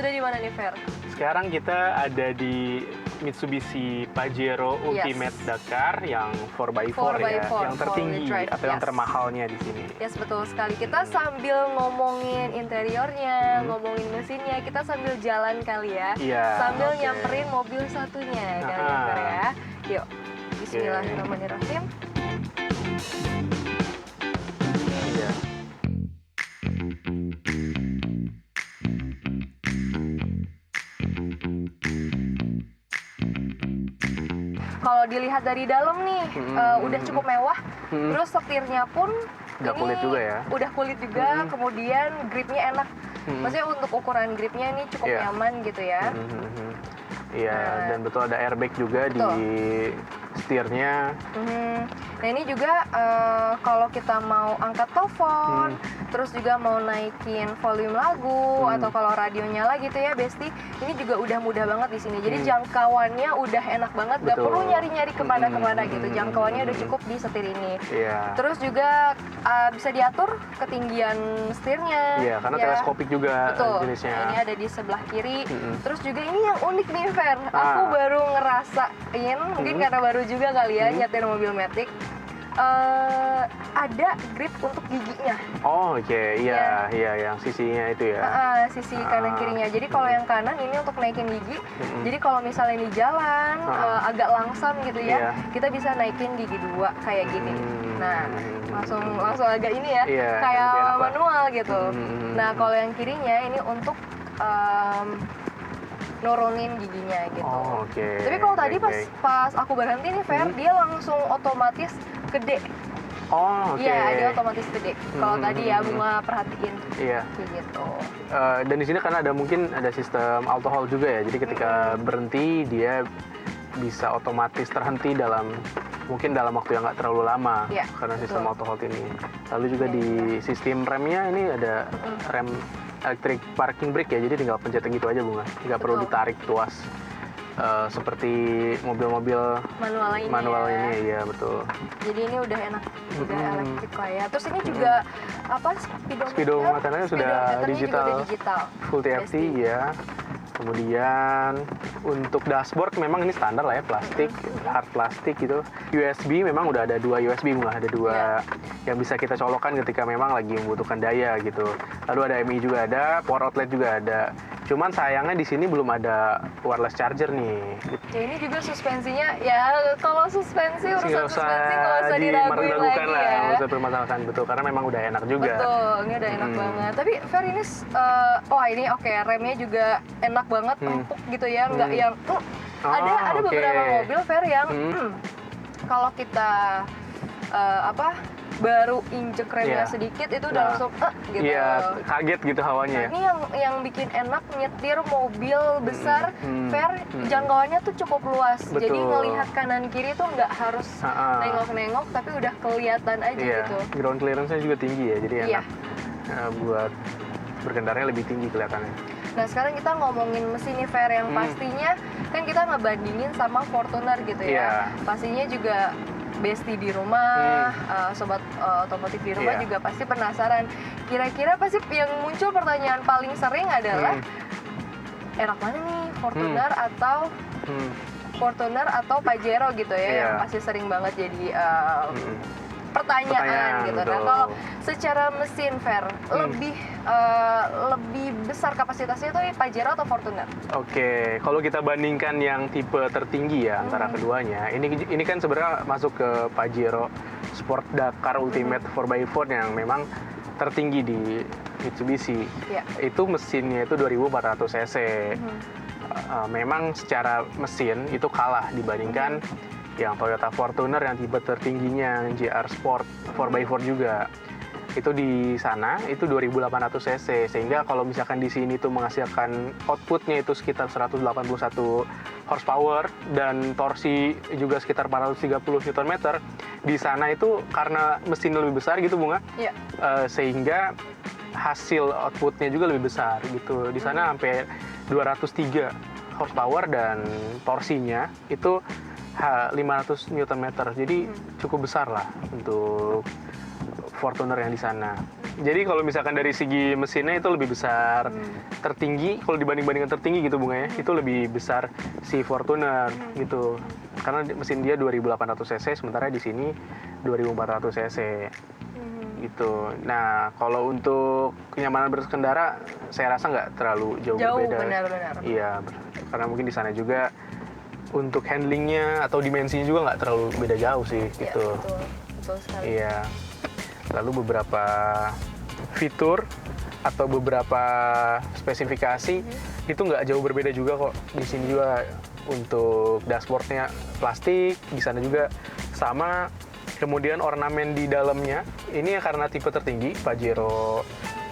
sudah di mana nih, Fer? Sekarang kita ada di Mitsubishi Pajero Ultimate Dakar yang 4x4 ya, yang tertinggi atau yang termahalnya di sini. Yes, betul sekali. Kita sambil ngomongin interiornya, ngomongin mesinnya, kita sambil jalan kali ya. Sambil nyamperin mobil satunya kali ya, Fer ya. Yuk, bismillahirrahmanirrahim. Kalau dilihat dari dalam nih, udah cukup mewah. Terus setirnya pun udah kulit juga ya. Udah kulit juga, kemudian gripnya enak. Maksudnya untuk ukuran gripnya ini cukup nyaman gitu ya. Iya, dan betul ada airbag juga di setirnya. Nah ini juga kalau kita mau angkat telepon, terus juga mau naikin volume lagu atau kalau radio nyala gitu ya, Besti, ini juga udah mudah banget di sini. Jadi jangkauannya udah enak banget, gak perlu nyari-nyari kemana-kemana gitu. Jangkauannya udah cukup di setir ini. Terus juga bisa diatur ketinggian setirnya. Iya, karena teleskopik juga jenisnya. Nah, ini ada di sebelah kiri. Terus juga ini yang unik nih, Fer. Aku baru ngerasain, mungkin karena baru juga kali ya nyetir mobil Matic. Ada grip untuk giginya. Oh oke, iya yang sisinya itu ya. Sisi kanan kirinya. Jadi kalau yang kanan ini untuk naikin gigi. Jadi kalau misalnya di jalan agak langsam gitu ya, kita bisa naikin gigi dua kayak gini. Nah, langsung agak ini ya, kayak manual gitu. Nah, kalau yang kirinya ini untuk nurunin giginya gitu. Tapi kalau tadi pas aku berhenti nih, Fer, dia langsung otomatis gede. Iya, dia otomatis gede. Kalau tadi ya Bunga perhatiin. Kayak gitu. Dan di sini karena mungkin ada sistem auto hold juga ya. Jadi ketika berhenti dia bisa otomatis terhenti mungkin dalam waktu yang nggak terlalu lama karena sistem auto hold ini. Lalu juga di sistem remnya ini ada rem electric parking brake ya, jadi tinggal pencet gitu aja Bunga, nggak perlu ditarik tuas seperti mobil-mobil manual ini ya, betul. Jadi ini udah enak, udah elektrik lah ya. Terus ini juga speedometernya sudah digital, full TFT ya. Kemudian untuk dashboard memang ini standar lah ya, plastik, hard plastik gitu. USB memang udah ada 2 USB Bunga, ada 2 yang bisa kita colokkan ketika memang lagi membutuhkan daya gitu. Lalu ada MI juga ada, power outlet juga ada. Cuman sayangnya di sini belum ada wireless charger nih. Ya ini juga suspensinya ya, kalau suspensi urusan suspensi nggak usah diraguin lagi lah, ya. nggak usah permasalahan, betul, karena memang udah enak juga. Betul, ini udah enak banget. Tapi Fer ini, ini remnya juga enak banget, empuk gitu ya, nggak yang ada beberapa mobil Fer yang kalau kita baru injek remnya sedikit itu udah langsung gitu. Iya, kaget gitu hawanya. Ini yang bikin enak nyetir mobil besar, Fer, jangkauannya tuh cukup luas. Betul. Jadi ngelihat kanan kiri tuh nggak harus nengok-nengok, tapi udah kelihatan aja gitu. Ground clearance-nya juga tinggi ya, jadi enak buat berkendaranya lebih tinggi kelihatannya. Nah sekarang kita ngomongin mesin nih, Fer, yang pastinya kan kita ngebandingin sama Fortuner gitu ya. Pastinya juga Besti di rumah, sobat otomotif di rumah juga pasti penasaran. Kira-kira pasti yang muncul pertanyaan paling sering adalah enak mana nih, Fortuner atau Pajero gitu ya, yang pasti sering banget jadi pertanyaan gitu. Nah kalau secara mesin, Fer, lebih besar kapasitasnya itu Pajero atau Fortuner? Oke, kalau kita bandingkan yang tipe tertinggi ya antara keduanya, ini kan sebenarnya masuk ke Pajero Sport Dakar Ultimate 4x4 yang memang tertinggi di Mitsubishi. Itu mesinnya itu 2400 cc. Memang secara mesin itu kalah dibandingkan yang Toyota Fortuner yang tipe tertingginya, GR Sport 4x4 juga. Itu di sana itu 2800 cc, sehingga kalau misalkan di sini tuh menghasilkan outputnya itu sekitar 181 horsepower dan torsi juga sekitar 430 Nm. Di sana itu karena mesin lebih besar gitu Bunga, sehingga hasil outputnya juga lebih besar gitu. Di sana sampai 203 horsepower dan torsinya itu 500 Nm, jadi cukup besar lah untuk Fortuner yang di sana. Jadi kalau misalkan dari segi mesinnya itu lebih besar, tertinggi kalau dibanding-bandingkan tertinggi gitu Bunga ya, itu lebih besar si Fortuner gitu. Karena mesin dia 2800 cc, sementara di sini 2400 cc gitu. Nah kalau untuk kenyamanan berkendara, saya rasa nggak terlalu jauh berbeda. Benar-benar. Iya, karena mungkin di sana juga untuk handlingnya atau dimensinya juga nggak terlalu beda jauh sih gitu. Ya, betul sekali. Iya. Lalu beberapa fitur atau beberapa spesifikasi itu nggak jauh berbeda juga kok. Di sini juga untuk dashboardnya plastik, di sana juga sama. Kemudian ornamen di dalamnya ini ya karena tipe tertinggi, Pajero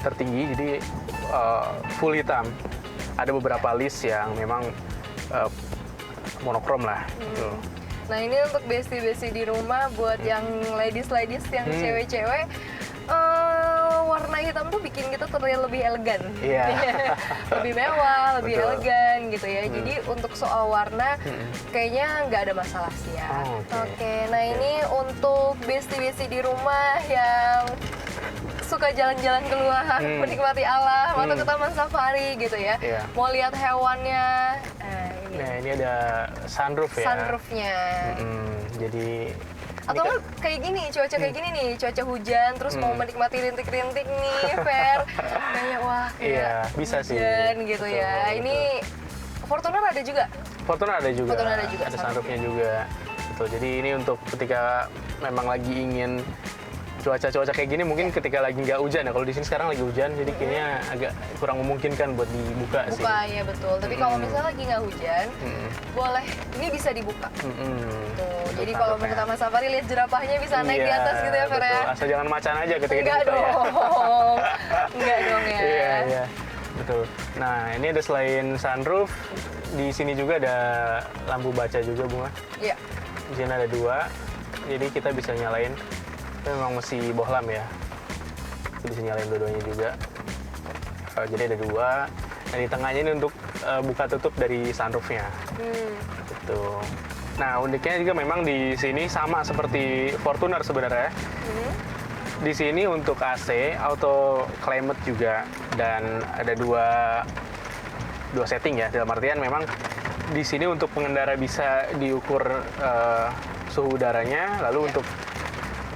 tertinggi, jadi full hitam. Ada beberapa list yang memang monokrom lah. Gitu. Nah ini untuk besti-besti di rumah buat yang ladies-ladies yang cewek-cewek, warna hitam tuh bikin kita terlihat lebih elegan, lebih mewah, lebih elegan gitu ya. Jadi untuk soal warna kayaknya nggak ada masalah sih ya. Oke. Nah ini untuk besti-besti di rumah yang suka jalan-jalan keluar, menikmati alam atau ke taman safari gitu ya. Mau lihat hewannya. Nah ini ada sunroof ya. Sunroofnya. Jadi atau kan kayak gini, cuaca kayak gini nih, cuaca hujan, terus mau menikmati rintik-rintik nih, Fer. Kayaknya wah, kayak bisa sih. hujan gitu Betul, ya. betul. Ini Fortuner ada juga? Fortuner ada juga. Fortuner ada juga, Ada sunroofnya juga. Betul. Jadi ini untuk ketika memang lagi ingin cuaca-cuaca kayak gini, mungkin ketika lagi nggak hujan ya. Kalau di sini sekarang lagi hujan, jadi kayaknya agak kurang memungkinkan buat dibuka sih. Buka ya betul. Tapi kalau misalnya lagi nggak hujan, boleh. Ini bisa dibuka. Tuh. Jadi kalau mau ke taman safari lihat jerapahnya bisa naik di atas gitu ya, Fer ya. Asal jangan macan aja ketika Enggak dibuka ya. dong. Enggak dong ya. Iya. Betul. Nah, ini ada selain sunroof, di sini juga ada lampu baca juga, Bunga. Iya. Di sini ada 2. Jadi kita bisa nyalain. Itu memang masih bohlam ya. Kita bisa nyalain dua-duanya juga. Jadi ada 2. Nah, di tengahnya ini untuk buka tutup dari sunroofnya. Gitu. Nah, uniknya juga memang di sini sama seperti Fortuner sebenarnya. Di sini untuk AC auto climate juga, dan ada dua setting ya. Dalam artian memang di sini untuk pengendara bisa diukur suhu udaranya, lalu untuk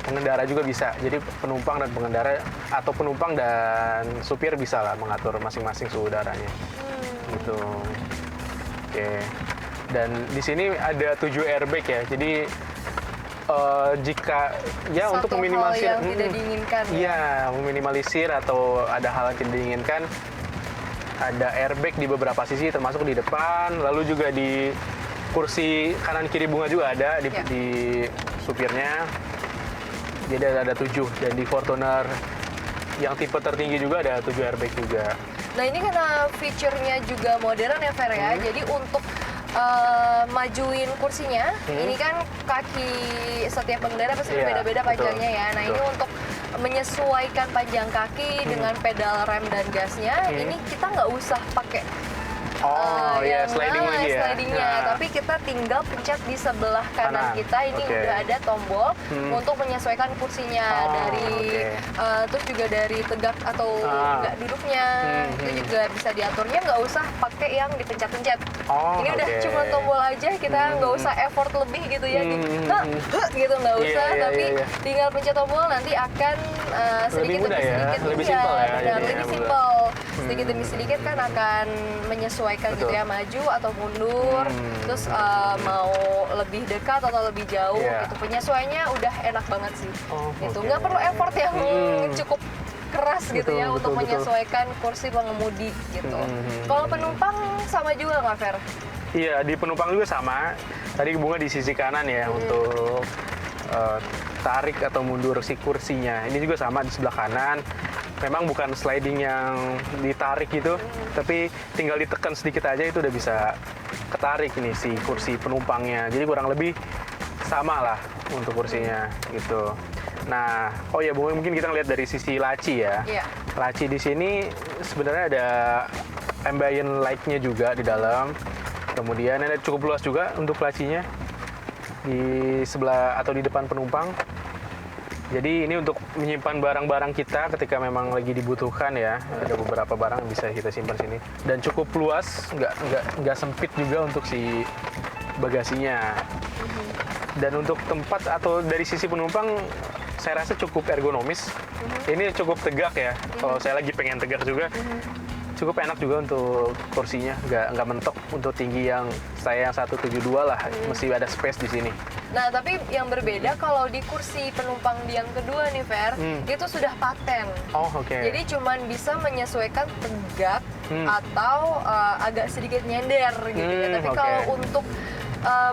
pengendara juga bisa. Jadi penumpang dan pengendara atau penumpang dan supir bisa lah mengatur masing-masing suhu udaranya. Gitu. Oke. Dan di sini ada 7 airbag ya. Jadi jika ya Satu untuk meminimalisir hal yang tidak diinginkan meminimalisir atau ada hal yang tidak diinginkan, ada airbag di beberapa sisi termasuk di depan, lalu juga di kursi kanan kiri Bunga juga ada di supirnya. Jadi ada 7, dan di Fortuner yang tipe tertinggi juga ada 7 airbag juga. Nah ini karena fiturnya juga modern ya, Fer ya. Jadi untuk majuin kursinya, ini kan kaki setiap pengendara pasti beda-beda panjangnya ya. Nah ini untuk menyesuaikan panjang kaki dengan pedal rem dan gasnya, ini kita nggak usah pakai slidingnya, tapi kita tinggal pencet di sebelah kanan kita. Ini udah ada tombol untuk menyesuaikan kursinya terus juga dari tegak atau nggak duduknya, itu juga bisa diaturnya, nggak usah pakai yang dipencet-pencet. Ini udah cuma tombol aja, kita nggak usah effort lebih gitu ya, gitu nggak usah, tapi tinggal pencet tombol nanti akan sedikit demi sedikit lebih simpel ya, lebih simpel. Sedikit demi sedikit kan akan menyesuaikan gitu ya, maju atau mundur, terus mau lebih dekat atau lebih jauh gitu. Penyesuaiannya udah enak banget sih. Gitu. Nggak perlu effort yang cukup keras gitu ya untuk menyesuaikan kursi pengemudi gitu. Kalau penumpang sama juga nggak, Fer? Iya, di penumpang juga sama. Tadi Bunga di sisi kanan ya untuk tarik atau mundur si kursinya. Ini juga sama di sebelah kanan. Memang bukan sliding yang ditarik gitu, tapi tinggal ditekan sedikit aja itu udah bisa ketarik ini si kursi penumpangnya. Jadi kurang lebih sama lah untuk kursinya gitu. Nah, Bunga, mungkin kita ngeliat dari sisi laci ya. Laci di sini sebenarnya ada ambient light-nya juga di dalam. Kemudian ada cukup luas juga untuk lacinya di sebelah atau di depan penumpang. Jadi ini untuk menyimpan barang-barang kita ketika memang lagi dibutuhkan ya. Ada beberapa barang yang bisa kita simpan sini. Dan cukup luas, nggak sempit juga untuk si bagasinya. Dan untuk tempat atau dari sisi penumpang, saya rasa cukup ergonomis. Ini cukup tegak ya. Kalau saya lagi pengen tegak juga, cukup enak juga untuk kursinya. Nggak mentok untuk tinggi yang saya yang 172 lah. Mesti ada space di sini. Nah, tapi yang berbeda kalau di kursi penumpang di yang kedua nih, Fer, itu sudah paten. Oh, oke. Jadi cuman bisa menyesuaikan tegak atau agak sedikit nyender gitu ya. Tapi oke. kalau untuk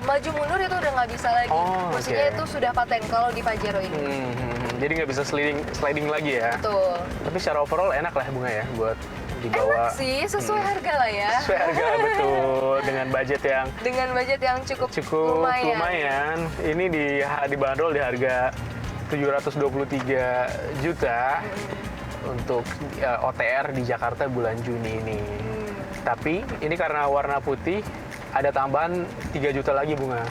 maju mundur itu udah nggak bisa lagi. Oh, Maksudnya oke. itu sudah paten kalau di Pajero ini. Jadi nggak bisa sliding lagi ya. Betul. Tapi secara overall enak lah Bunga ya buat dibawa. Enak sih, sesuai harga lah ya. Sesuai harga betul dengan budget yang Dengan budget yang cukup lumayan. Ini dibanderol di harga 723 juta untuk OTR di Jakarta bulan Juni ini. Tapi ini karena warna putih ada tambahan 3 juta lagi Bunga.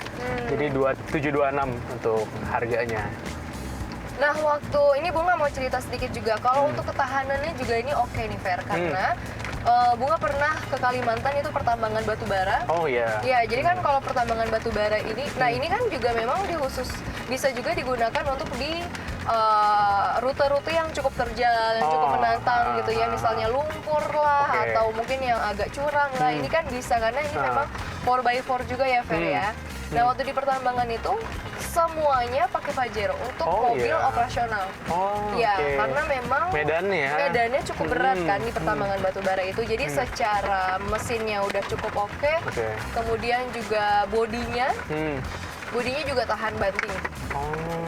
Jadi 726 untuk harganya. Nah, waktu ini Bunga mau cerita sedikit juga. Kalau untuk ketahanannya juga ini oke nih, Fer. Karena Bunga pernah ke Kalimantan itu pertambangan batu bara. Oh iya. Ya, jadi kan kalau pertambangan batu bara ini, nah ini kan juga memang bisa juga digunakan untuk di rute-rute yang cukup terjal, yang cukup menantang gitu ya. Misalnya lumpur lah, Oke. atau mungkin yang agak curang. Nah, ini kan bisa karena ini memang 4x4 juga ya, Fer ya. Nah, waktu di pertambangan itu semuanya pakai Pajero untuk mobil operasional. Oh, ya, oke. karena memang medannya cukup berat kan di pertambangan batu bara itu. Jadi secara mesinnya udah cukup oke. Kemudian juga bodinya juga tahan banting.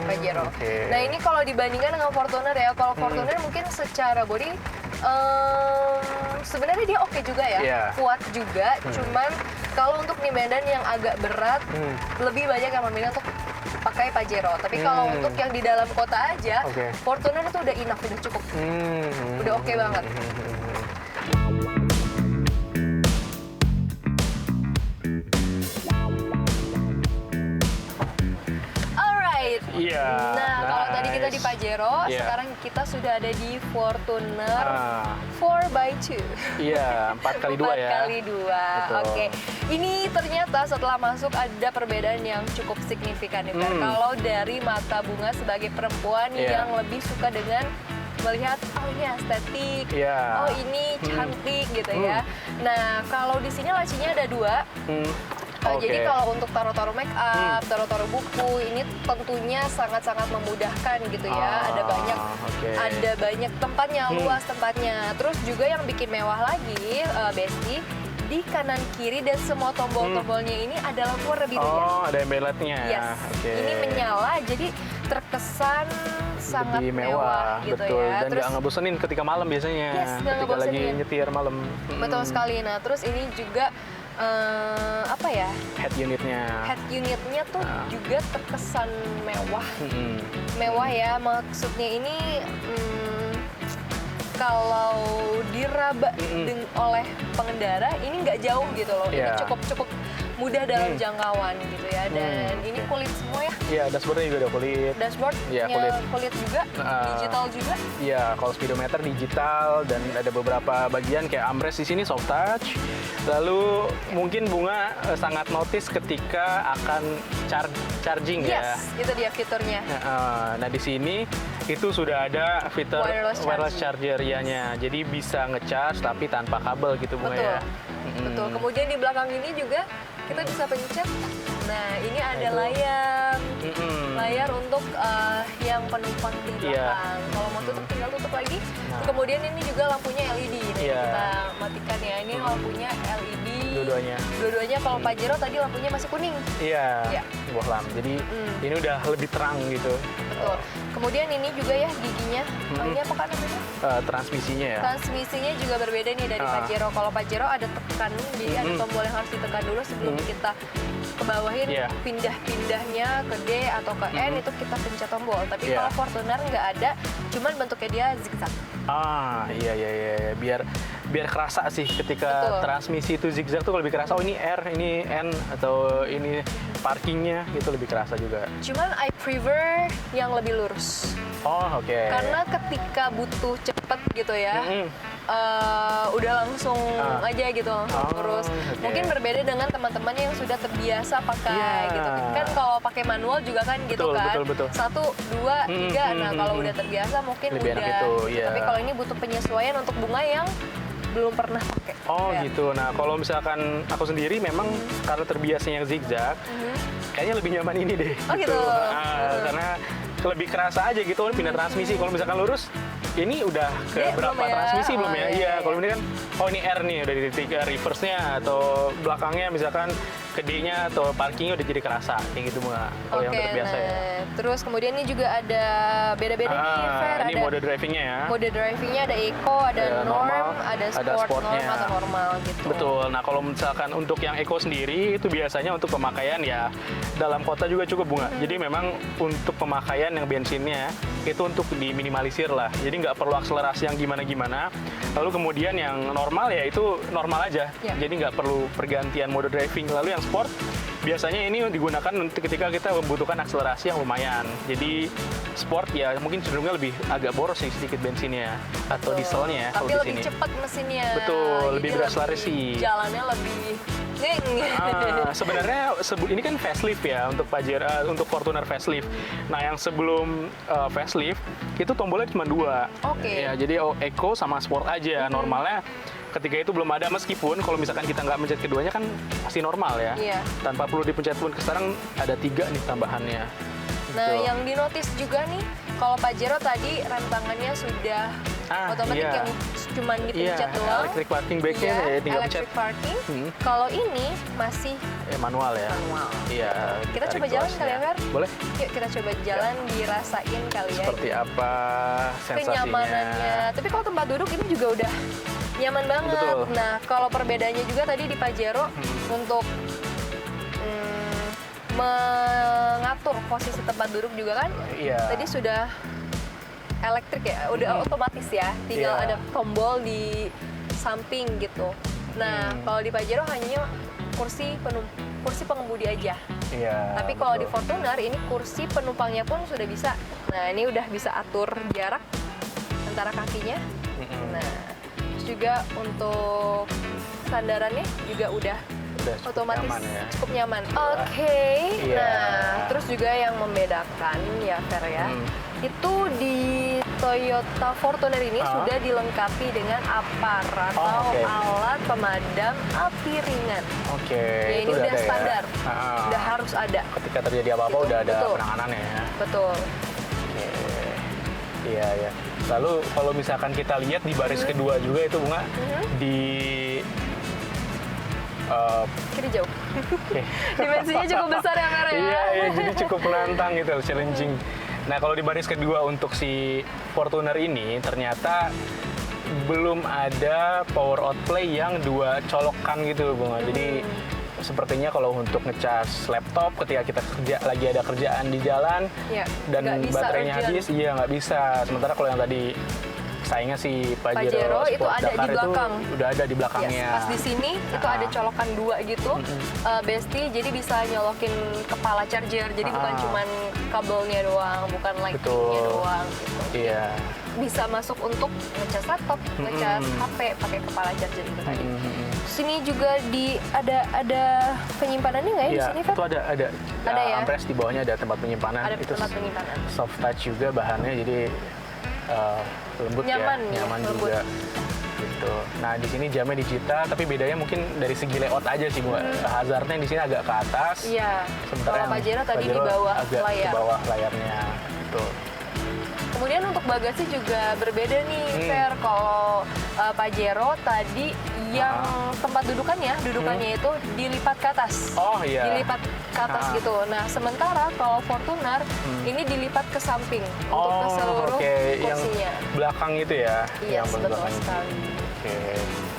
Pajero. Nah, ini kalau dibandingkan dengan Fortuner ya. Kalau Fortuner mungkin secara bodi sebenarnya dia oke juga ya, kuat juga. Cuman kalau untuk di medan yang agak berat, lebih banyak yang memilih untuk pakai Pajero. Tapi kalau untuk yang di dalam kota aja, Fortuner itu udah enough, udah cukup, udah oke banget. Alright. Nah, kalau tadi kita di Pajero, sekarang kita sudah ada di Fortuner 4x2. Iya, 4x2 ya. 4x2. Oke. Ini ternyata setelah masuk ada perbedaan yang cukup signifikan nih, Fer. Kalau dari mata Bunga sebagai perempuan yang lebih suka dengan melihat, oh ini estetik, oh ini cantik gitu ya. Nah, kalau di sini lacinya ada 2. Jadi kalau untuk taruh-taruh make up, taruh-taruh buku, ini tentunya sangat-sangat memudahkan gitu ya. Ada banyak tempatnya, luas tempatnya. Terus juga yang bikin mewah lagi, Besti, di kanan kiri dan semua tombol-tombolnya ini ada lampu warna birunya. Oh, ada embelletnya. Yes. Ini menyala, jadi terkesan sangat lebih mewah gitu betul. ya. Dan nggak ngebosenin ketika malam biasanya. Yes, nggak ketika lagi ngebosenin. nyetir malam. Betul sekali. Nah, terus ini juga apa ya? Head unitnya. Head unitnya tuh juga terkesan mewah. Mewah ya, maksudnya ini kalau diraba oleh pengendara ini nggak jauh gitu loh. Ini cukup mudah dalam jangkauan gitu ya. Dan ini kulit semua ya. Iya, dashboardnya juga ada kulit. Dashboardnya kulit juga, digital juga. Iya, kalau speedometer digital dan ada beberapa bagian kayak armrest di sini soft touch. Lalu mungkin Bunga sangat notice ketika akan charging ya. Yes, itu dia fiturnya. Nah, di sini itu sudah ada fitur wireless charger-nya. Jadi bisa ngecharge tapi tanpa kabel gitu Bunga ya. Betul. Kemudian di belakang ini juga kita bisa pencet. Nah, ini ada layar untuk yang penumpang di belakang. Kalau mau tutup tinggal tutup lagi. Kemudian ini juga lampunya LED. Nah, kita matikan ya. Ini lampunya LED. Dua-duanya. Kalau Pajero tadi lampunya masih kuning. Iya. Buah lamp. Jadi ini udah lebih terang gitu. Betul. Kemudian ini juga ya giginya. Ini apa kan namanya? Transmisinya ya. Transmisinya juga berbeda nih dari Pajero. Kalau Pajero ada tekan, jadi ada tombol yang harus ditekan dulu sebelum kita ke bawahin pindah-pindahnya ke D atau ke N itu kita pencet tombol. Tapi kalau Fortuner nggak ada, cuman bentuknya dia zigzag. Iya. Biar kerasa sih ketika transmisi itu zigzag tuh lebih kerasa. Oh ini R, ini N atau ini parkingnya itu lebih kerasa juga. Cuman I prefer yang lebih lurus. Oh, oke. Karena ketika butuh cepet gitu ya, Mm-mm. udah langsung aja gitu, langsung Oh, lurus. oke. Mungkin berbeda dengan teman-teman yang sudah terbiasa pakai Iya. gitu. Kan kalau pakai manual juga kan gitu Betul, kan. betul. 1, 2, 3. Nah, kalau udah terbiasa mungkin Lebih udah. enak itu, iya. Tapi kalau ini butuh penyesuaian untuk bunga yang belum pernah pakai. Oh Ya. gitu. Nah kalau misalkan aku sendiri memang karena terbiasanya yang zigzag, kayaknya lebih nyaman ini deh. Oh, gitu. Karena lebih kerasa aja gitu pindah transmisi. Kalau misalkan lurus, ini udah ke Dia berapa belum ya? transmisi belum Oh, ya? iya, Iya. iya. Kalau ini kan, oh ini R nih udah di titik reverse-nya atau belakangnya misalkan ke D-nya atau parkingnya udah jadi kerasa kayak gitu Bunga. Kalau yang Oke, terbiasa ya. terus kemudian ini juga ada beda-beda nih, Fer. Ini Ada mode drivingnya ya. mode drivingnya, ada eco, ada Ada norm, normal, ada ada sport, sportnya. norm atau normal gitu. Betul. Nah, kalau misalkan untuk yang eco sendiri itu biasanya untuk pemakaian ya dalam kota juga cukup Bunga. Jadi memang untuk pemakaian yang bensinnya itu untuk diminimalisir lah. Jadi nggak perlu akselerasi yang gimana-gimana. Lalu kemudian yang normal ya itu normal aja. Ya. Jadi nggak perlu pergantian mode driving. Lalu yang sport biasanya ini digunakan untuk ketika kita membutuhkan akselerasi yang lumayan. Jadi sport ya mungkin cenderungnya lebih agak boros sih sedikit bensinnya atau Betul. dieselnya ya Tapi kalau di lebih sini. cepat mesinnya. Betul, Jadi lebih berakselerasi. Jalannya lebih neng. Sebenarnya ini kan facelift ya untuk Pajero, untuk Fortuner facelift. Nah yang sebelum facelift itu tombolnya cuma 2. Oke. Ya jadi Eco sama Sport aja. Normalnya ketika itu belum ada, meskipun kalau misalkan kita nggak mencet keduanya kan masih normal ya. Iya. Tanpa perlu dipencet pun. Sekarang ada 3 nih tambahannya. Nah, Gitu. yang dinotis juga nih, kalau Pajero tadi rem tangannya sudah otomatis iya. yang cuman dipencet Iya, doang. electric parking brake-nya Iya, ya tinggal pencet. electric parking. Hmm. Kalau ini masih Manual ya. manual. Iya. Kita tarik coba jalan gasnya. kali ya, Fer? Boleh. Yuk kita coba jalan, dirasain kali ya. Seperti apa sensasinya? Kenyamanannya. Tapi kalau tempat duduk ini juga udah nyaman banget. Betul. Nah, kalau perbedaannya juga tadi di Pajero untuk mengatur posisi tempat duduk juga kan, Iya. tadi sudah elektrik ya, udah otomatis ya, tinggal Iya. ada tombol di samping gitu. Nah, kalau di Pajero hanya kursi pengemudi aja. Iya. Tapi kalau di betul. Fortuner ini kursi penumpangnya pun sudah bisa. Nah, ini udah bisa atur jarak antara kakinya. Nah, terus juga untuk sandarannya juga udah Cukup otomatis nyaman ya. cukup nyaman. Oke. Iya. Nah, terus juga yang membedakan ya Fer ya, itu di Toyota Fortuner ini sudah dilengkapi dengan aparat atau oke. alat pemadam api ringan. Oke. Ya, ini itu udah ada ya. standar, Ah. udah harus ada. Ketika terjadi apa-apa Gitu, udah ada betul. penanganannya ya. Betul. Oke. Iya ya. Lalu kalau misalkan kita lihat di baris kedua juga itu Bunga di Kiri jauh. oke. Dimensinya cukup besar ya Fer ya. Iya, iya, jadi cukup menantang gitu, challenging. Nah, kalau di baris kedua untuk si Fortuner ini ternyata belum ada power outplay yang 2 colokan gitu, Bunga. Jadi sepertinya kalau untuk ngecas laptop ketika kita lagi ada kerjaan di jalan Iya, dan nggak bisa baterainya urgent. habis, iya nggak bisa. Sementara kalau yang tadi saingnya si Pajero Pajero itu Sport ada di Dakar itu belakang. udah ada di Yes, belakangnya. pas di sini itu ada colokan 2 gitu, Besti, jadi bisa nyolokin kepala charger, jadi bukan cuman kabelnya doang, bukan lightingnya Betul. doang gitu. Iya. Bisa masuk untuk ngecas laptop, ngecas HP pakai kepala charger itu tadi. Sini juga ada penyimpanannya nggak ya di Iya, sini Fer? itu ada Ada ya? ampres di bawahnya ada tempat penyimpanan. Ada Itu tempat penyimpanan. soft touch juga bahannya, jadi lembut Nyaman ya, ya, nyaman lembut. juga. Gitu. Nah di sini jamnya digital, tapi bedanya mungkin dari segi layout aja sih Bu. Hazardnya di sini agak ke atas. Iya. Sementara Kalau yang Pajero tadi di Pajero bawah agak layar. di bawah layarnya. Gitu. Kemudian untuk bagasi juga berbeda nih, Fer. Kalau Pajero tadi yang tempat dudukannya itu dilipat ke atas. Oh iya. Dilipat ke atas gitu. Nah, sementara kalau Fortuner ini dilipat ke samping untuk ke seluruh oke. Yang kursinya. belakang itu ya. Iya, yang betul belakang. sekali. Oke.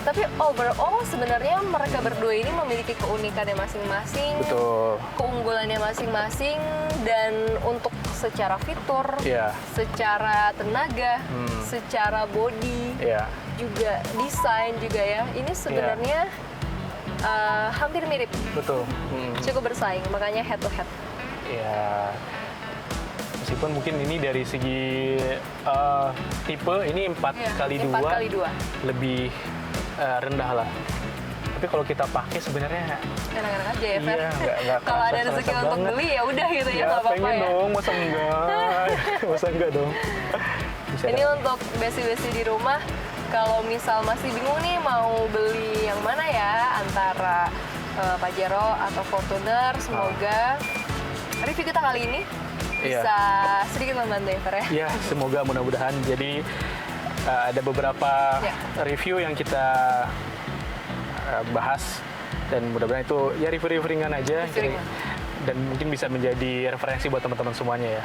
Tapi overall sebenarnya mereka berdua ini memiliki keunikannya masing-masing, Betul. keunggulannya masing-masing, dan untuk secara fitur, Iya. secara tenaga, secara body, Iya. juga desain juga ya. Ini sebenarnya hampir mirip, Betul. cukup bersaing, makanya head to head. Ya, meskipun mungkin ini dari segi tipe ini 4x2 4x2. lebih rendah lah. Tapi kalau kita pakai sebenarnya Enak-enak aja ya, Fer. iya, nggak Kalau ada kerasa-kerasa rezeki untuk banget. beli ya udah gitu ya, nggak apa-apa pengen ya. dong, masa enggak? Masa enggak dong? Bisa Ini dong. untuk besi-besi di rumah, kalau misal masih bingung nih mau beli yang mana ya, antara Pajero atau Fortuner, semoga review kita kali ini Iya. bisa sedikit membantu ya, Fer ya. Ya, semoga mudah-mudahan. Jadi ada beberapa Ya. review yang kita bahas dan mudah-mudahan itu ya review-review ringan aja. Review ringan. Dan mungkin bisa menjadi referensi buat teman-teman semuanya ya.